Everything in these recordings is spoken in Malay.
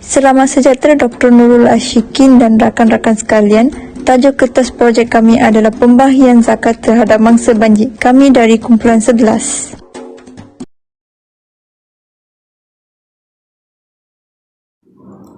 Selamat sejahtera Dr. Nurul Ashikin dan rakan-rakan sekalian. Tajuk kertas projek kami adalah pembahagian zakat terhadap mangsa banjir. Kami dari kumpulan 11.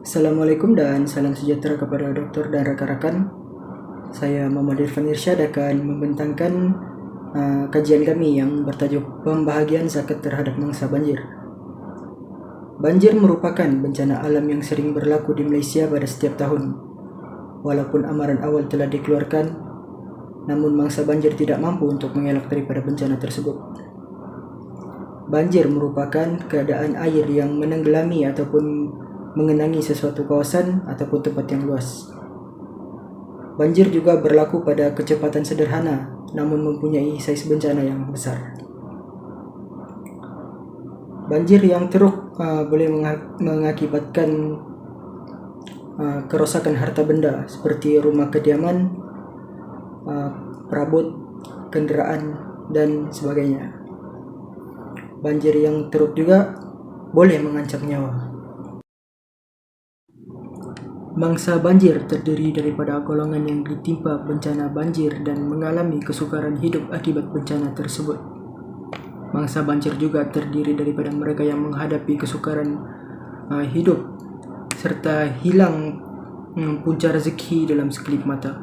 Assalamualaikum dan salam sejahtera kepada doktor dan rakan-rakan. Saya Muhammad Irfan Irsyad akan membentangkan kajian kami yang bertajuk pembahagian zakat terhadap mangsa banjir. Banjir merupakan bencana alam yang sering berlaku di Malaysia pada setiap tahun. Walaupun amaran awal telah dikeluarkan, namun mangsa banjir tidak mampu untuk mengelak daripada bencana tersebut. Banjir merupakan keadaan air yang menenggelami ataupun mengenangi sesuatu kawasan ataupun tempat yang luas. Banjir juga berlaku pada kecepatan sederhana, namun mempunyai saiz bencana yang besar. Banjir yang teruk boleh mengakibatkan kerosakan harta benda seperti rumah kediaman, perabot, kenderaan dan sebagainya. Banjir yang teruk juga boleh mengancam nyawa. Mangsa banjir terdiri daripada golongan yang ditimpa bencana banjir dan mengalami kesukaran hidup akibat bencana tersebut. Mangsa banjir juga terdiri daripada mereka yang menghadapi kesukaran hidup serta hilang punca rezeki dalam sekelip mata.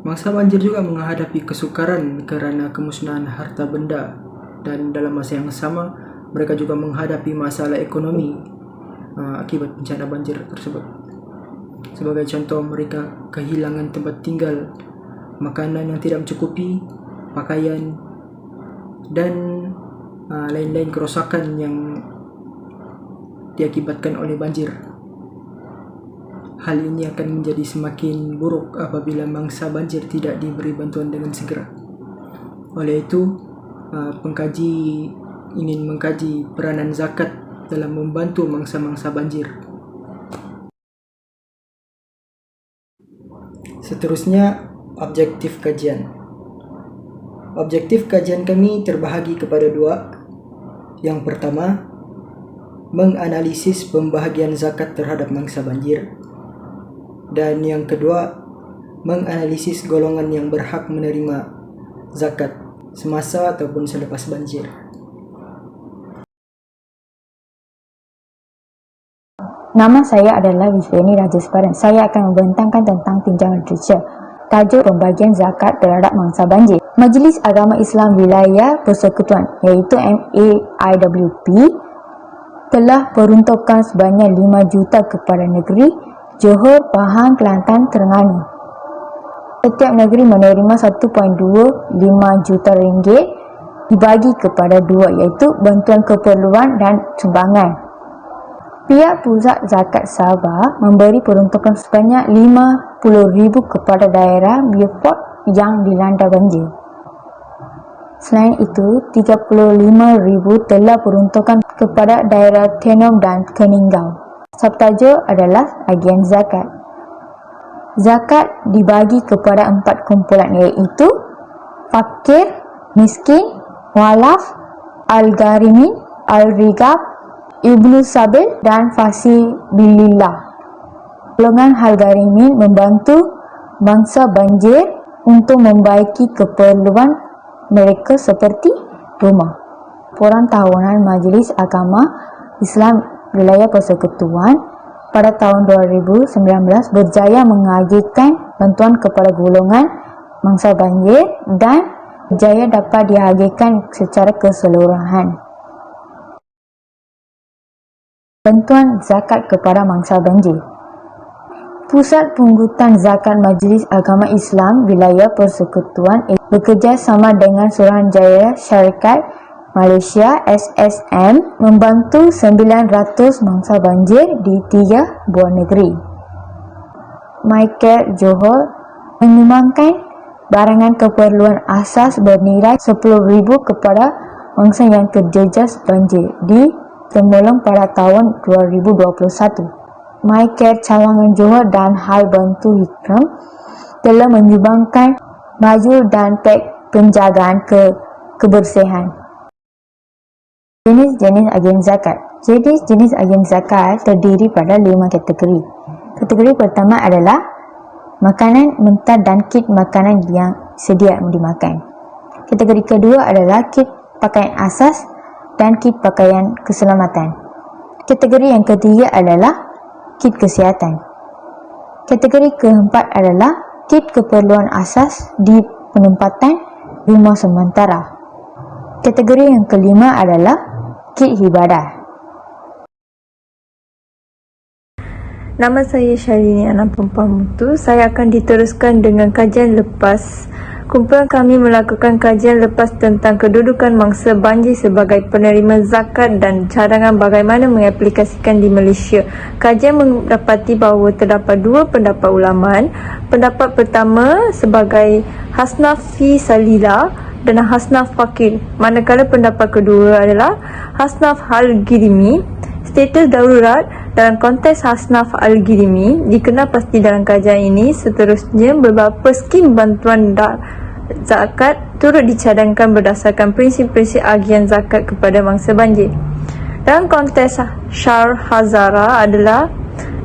Mangsa banjir juga menghadapi kesukaran kerana kemusnahan harta benda dan dalam masa yang sama mereka juga menghadapi masalah ekonomi akibat bencana banjir tersebut. Sebagai contoh, mereka kehilangan tempat tinggal, makanan yang tidak mencukupi, pakaian dan lain-lain kerosakan yang diakibatkan oleh banjir. Hal ini akan menjadi semakin buruk apabila mangsa banjir tidak diberi bantuan dengan segera. Oleh itu, pengkaji ingin mengkaji peranan zakat dalam membantu mangsa-mangsa banjir. Seterusnya, objektif kajian. Objektif kajian kami terbahagi kepada dua. Yang pertama, menganalisis pembahagian zakat terhadap mangsa banjir. Dan yang kedua, menganalisis golongan yang berhak menerima zakat semasa ataupun selepas banjir. Nama saya adalah Wiswini Rajasparan. Saya akan membentangkan tentang tinjauan literatur. Tajuk pembagian zakat terhadap mangsa banjir. Majlis Agama Islam Wilayah Persekutuan iaitu MAIWP telah peruntukkan sebanyak 5 juta kepada negeri Johor, Pahang, Kelantan, Terengganu. Setiap negeri menerima 1.25 juta ringgit dibagi kepada dua iaitu bantuan keperluan dan sumbangan. Pihak Pusat Zakat Sabah memberi peruntukan sebanyak RM50,000 kepada daerah Beaufort yang dilanda banjir. Selain itu, RM35,000 telah peruntukan kepada daerah Tenom dan Keningau. Subtajuk adalah agian zakat. Zakat dibagi kepada 4 kumpulan iaitu fakir, miskin, walaf, al-gharimin, al-rigab, Ibnu Sabil dan Fasibilillah. Golongan al-gharimin membantu mangsa banjir untuk membaiki keperluan mereka seperti rumah. Laporan tahunan Majlis Agama Islam Wilayah Persekutuan pada tahun 2019 berjaya mengagihkan bantuan kepada golongan mangsa banjir dan berjaya dapat diagihkan secara keseluruhan. Bantuan zakat kepada mangsa banjir. Pusat Penghutan Zakat Majlis Agama Islam Wilayah Persekutuan bekerjasama dengan Suruhanjaya Syarikat Malaysia SSM membantu 900 mangsa banjir di 3 buah negeri. MyCare Johor menyumbangkan barangan keperluan asas bernilai RM10,000 kepada mangsa yang terjejas banjir di Temolong pada tahun 2021. MyCare Cawangan Johor dan Hai Bantu Hikram telah menyumbangkan baju dan pek penjagaan kebersihan. Jenis-jenis agen zakat. Jenis-jenis agen zakat terdiri pada 5 kategori. Kategori pertama adalah makanan mentah dan kit makanan yang sedia dimakan. Kategori kedua adalah kit pakaian asas dan kit pakaian keselamatan. Kategori yang ketiga adalah kit kesihatan. Kategori keempat adalah kit keperluan asas di penempatan rumah sementara. Kategori yang kelima adalah kit ibadah. Nama saya Syalini Anam Pempamutu. Saya akan diteruskan dengan kajian lepas. Kumpulan kami melakukan kajian lepas tentang kedudukan mangsa banjir sebagai penerima zakat dan cadangan bagaimana mengaplikasikan di Malaysia. Kajian mendapati bahawa terdapat dua pendapat ulamaan. Pendapat pertama sebagai Hasnaf fi Salila dan Hasnaf Fakir. Manakala pendapat kedua adalah Hasnaf Al-Girimi. Status darurat dalam konteks Hasnaf Al-Girimi dikenal pasti dalam kajian ini. Seterusnya, beberapa skim bantuan zakat turut dicadangkan berdasarkan prinsip-prinsip agian zakat kepada mangsa banjir. Dalam konteks Syar Hazara adalah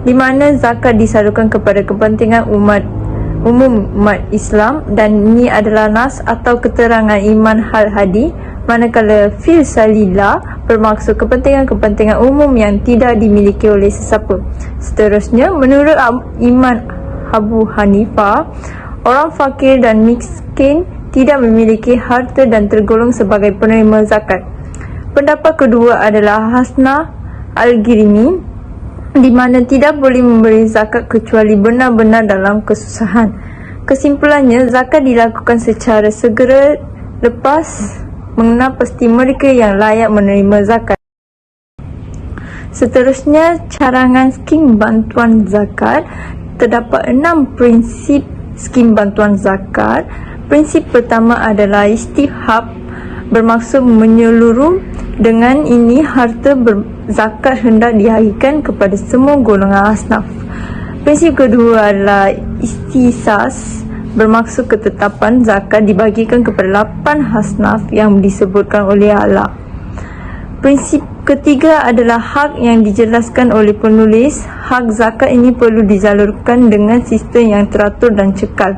di mana zakat disalurkan kepada kepentingan umum umat Islam dan ini adalah nas atau keterangan iman hal hadi. Manakala fil salila bermaksud kepentingan-kepentingan umum yang tidak dimiliki oleh sesiapa. Seterusnya, menurut iman Abu Hanifah, orang fakir dan miskin tidak memiliki harta dan tergolong sebagai penerima zakat. Pendapat kedua adalah Hasnaf Al-Girimi, di mana tidak boleh memberi zakat kecuali benar-benar dalam kesusahan. Kesimpulannya, zakat dilakukan secara segera lepas mengenal pasti mereka yang layak menerima zakat. Seterusnya, cadangan skim bantuan zakat. Terdapat 6 prinsip skim bantuan zakat. Prinsip pertama adalah istihab, bermaksud menyeluruh. Dengan ini, harta berzakat hendak diharikan kepada semua golongan asnaf. Prinsip kedua adalah istisas, bermaksud ketetapan zakat dibagikan kepada 8 hasnaf yang disebutkan oleh Allah. Prinsip ketiga adalah hak yang dijelaskan oleh penulis. Hak zakat ini perlu disalurkan dengan sistem yang teratur dan cekal.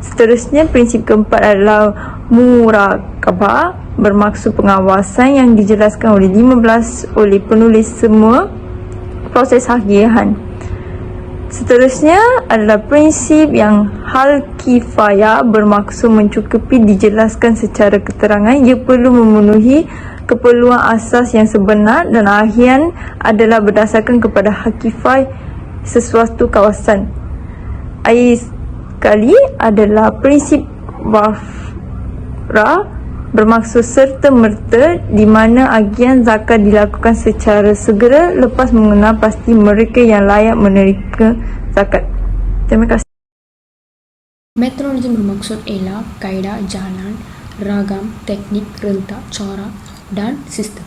Seterusnya, prinsip keempat adalah muraqabah, bermaksud pengawasan yang dijelaskan oleh 15 oleh penulis semua proses hakian. Seterusnya adalah prinsip yang hal kifayah, bermaksud mencukupi, dijelaskan secara keterangan. Ia perlu memenuhi keperluan asas yang sebenar dan akhir adalah berdasarkan kepada hak kifayah sesuatu kawasan. Air sekali adalah prinsip wafrah, bermaksud serta-merta di mana agian zakat dilakukan secara segera lepas mengenal pasti mereka yang layak menerima zakat. Terima kasih. Metodologi bermaksud ialah kaedah, jalan, ragam, teknik, rentak, cara dan sistem.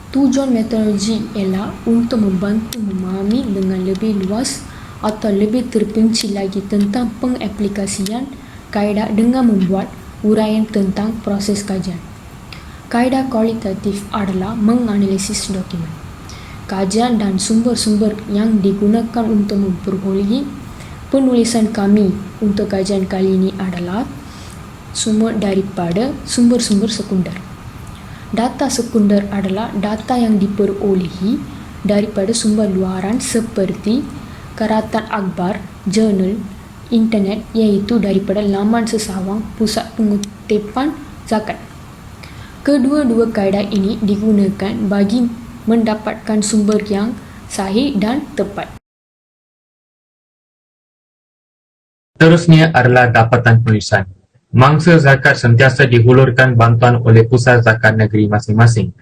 Tujuan metodologi ialah untuk membantu memahami dengan lebih luas atau lebih terperinci lagi tentang pengaplikasian kaedah dengan membuat uraian tentang proses kajian. Kaedah kualitatif adalah menganalisis dokumen, kajian dan sumber-sumber yang digunakan untuk memperolehi penulisan kami untuk kajian kali ini adalah sumber daripada sumber-sumber sekunder. Data sekunder adalah data yang diperolehi daripada sumber luaran seperti karatan akhbar, jurnal, internet, iaitu daripada laman sesawang pusat pengutipan zakat. Kedua-dua kaedah ini digunakan bagi mendapatkan sumber yang sahih dan tepat. Seterusnya adalah dapatan penulisan. Mangsa zakat sentiasa dihulurkan bantuan oleh pusat zakat negeri masing-masing.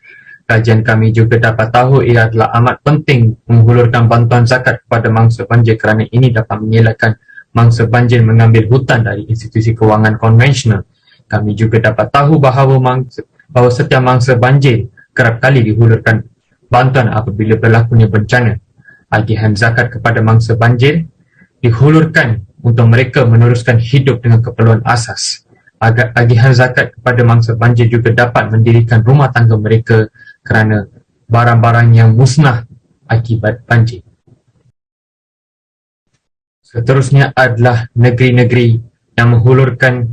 Kajian kami juga dapat tahu ia adalah amat penting menghulurkan bantuan zakat kepada mangsa banjir kerana ini dapat mengelakkan mangsa banjir mengambil hutang dari institusi kewangan konvensional. Kami juga dapat tahu bahawa setiap mangsa banjir kerap kali dihulurkan bantuan apabila berlakunya bencana. Agihan zakat kepada mangsa banjir dihulurkan untuk mereka meneruskan hidup dengan keperluan asas. Agihan zakat kepada mangsa banjir juga dapat mendirikan rumah tangga mereka kerana barang-barang yang musnah akibat banjir. Seterusnya adalah negeri-negeri yang menghulurkan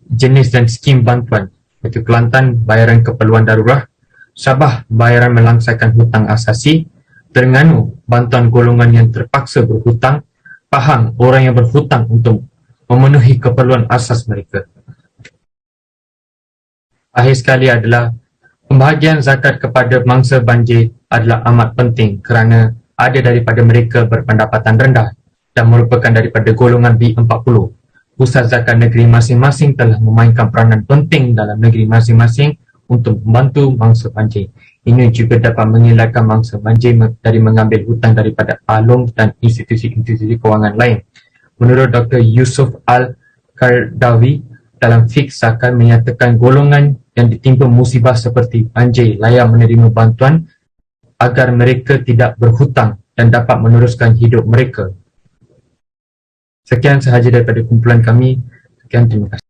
jenis dan skim bantuan, iaitu Kelantan bayaran keperluan darurat, Sabah bayaran melangsaikan hutang asasi, Terengganu bantuan golongan yang terpaksa berhutang, Pahang orang yang berhutang untuk memenuhi keperluan asas mereka. Akhir sekali adalah pembahagian zakat kepada mangsa banjir adalah amat penting kerana ada daripada mereka berpendapatan rendah dan merupakan daripada golongan B40. Pusat zakat negeri masing-masing telah memainkan peranan penting dalam negeri masing-masing untuk membantu mangsa banjir. Ini juga dapat mengelakkan mangsa banjir dari mengambil hutang daripada Along dan institusi-institusi kewangan lain. Menurut Dr. Yusuf Al-Qardawi, dalam fiqh zakat menyatakan golongan yang ditimpa musibah seperti banjir layak menerima bantuan agar mereka tidak berhutang dan dapat meneruskan hidup mereka. Sekian sahaja daripada kumpulan kami. Sekian, terima kasih.